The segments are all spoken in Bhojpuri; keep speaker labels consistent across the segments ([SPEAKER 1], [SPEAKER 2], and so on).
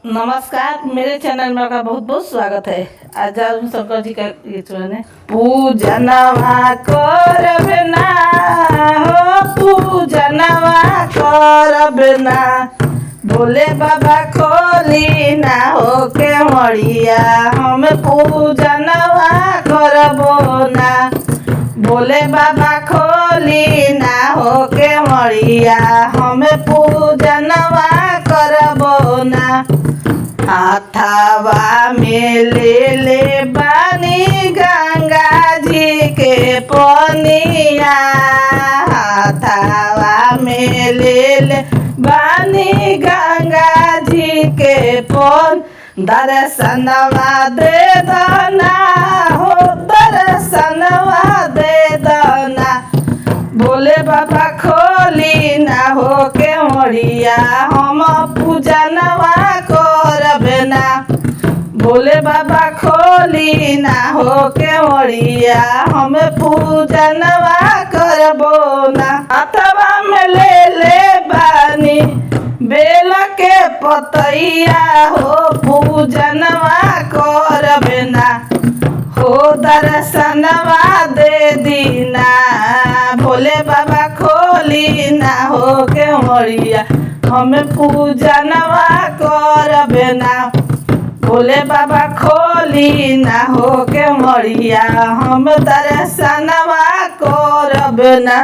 [SPEAKER 1] नमस्कार, मेरे चैनल में आपका बहुत बहुत स्वागत है। आज अरुण शंकर जी का ये चरण है। पूजनवा करब ना हो, पूजनवा करब ना, भोले बाबा खोली ना हो के मड़िया, हम पूजनवा करबो ना, भोले बाबा खोली ना हो के मड़िया, हम पूजनवा करबो ना। हाथवा में ले बानी गंगा जी के पनिया, हाथवा में ले बानी गंगा जी के पन, दर्शनवा दे दना हो, दर्शनवा दे दना, भोले बाबा खोली ना हो के मड़िया, हम पूजनवा करब ना, भोले बाबा खोली ना हो के मड़िया, हम पूजनवा करबो ना। हाथवा में ले बानी बेल के पतैया हो, पूजनवा करब ना हो, दर्शनवा दे दीना, भोले बाबा खोली ना हो के मड़िया, हम पूजनवा करब ना, भोले बाबा खोली ना हो के मड़िया, हम दर्शनवा करब ना।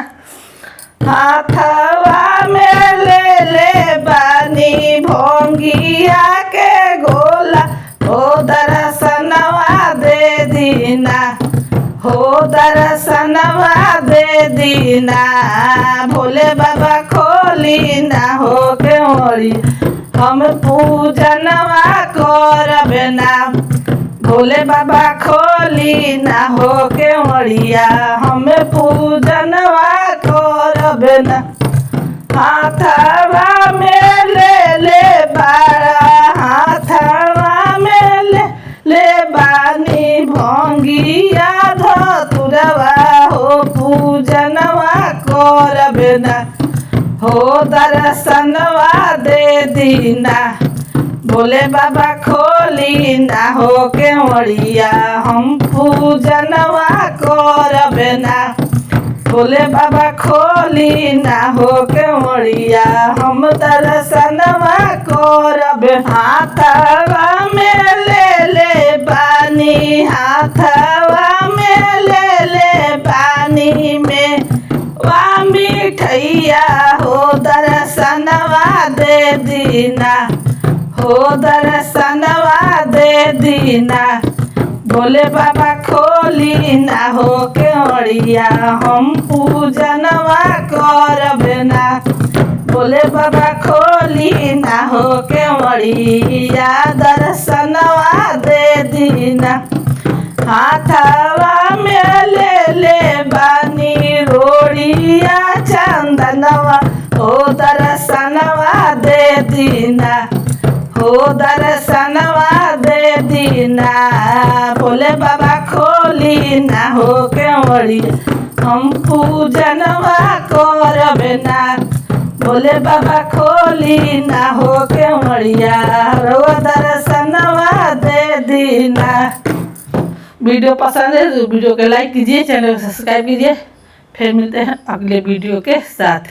[SPEAKER 1] हाथवा में ले बानी भोंगिया के गोला हो, दर्शनवा दे दीना हो, दर्शनवा दे दीना, भोले बाबा खोली ना हो के मड़िया, हम पूजनवा करब ना, भोले बाबा खोली ना हो के मड़िया, हम पूजनवा करब ना। हाथवा में ले बाड़ा, हाथवा में ले बानी भोंगिया धतुरवा हो, पूजनवा करब ना हो, दर्शनवा दे दीना, भोले बाबा खोली ना हो के मड़िया, हम पूजनवा करब ना, भोले बाबा खोली ना हो के मड़िया, हम दर्शनवा करब। हाथवा में ले बानी, हाथवा में ले बानी में वा मिठैया हो, दर्शनवा दे दीना हो, दर्शनवा दे दीना, भोले बाबा खोली ना हो के मड़िया, हम पूजनवा करब ना, भोले बाबा खोली ना हो के मड़िया, दर्शनवा दे दीना। हाथवा में ले बानी रोड़िया चंदनवा हो, दर्शनवा दे दीना हो, दर्शनवा दे दीना, भोले बाबा खोली ना हो के मड़िया, हम पूजनवा करब ना, भोले बाबा खोली ना हो के मड़िया, दर्शनवा दे दीना। वीडियो पसंद है तो वीडियो को लाइक कीजिए, चैनल को सब्सक्राइब कीजिए। फिर मिलते हैं अगले वीडियो के साथ।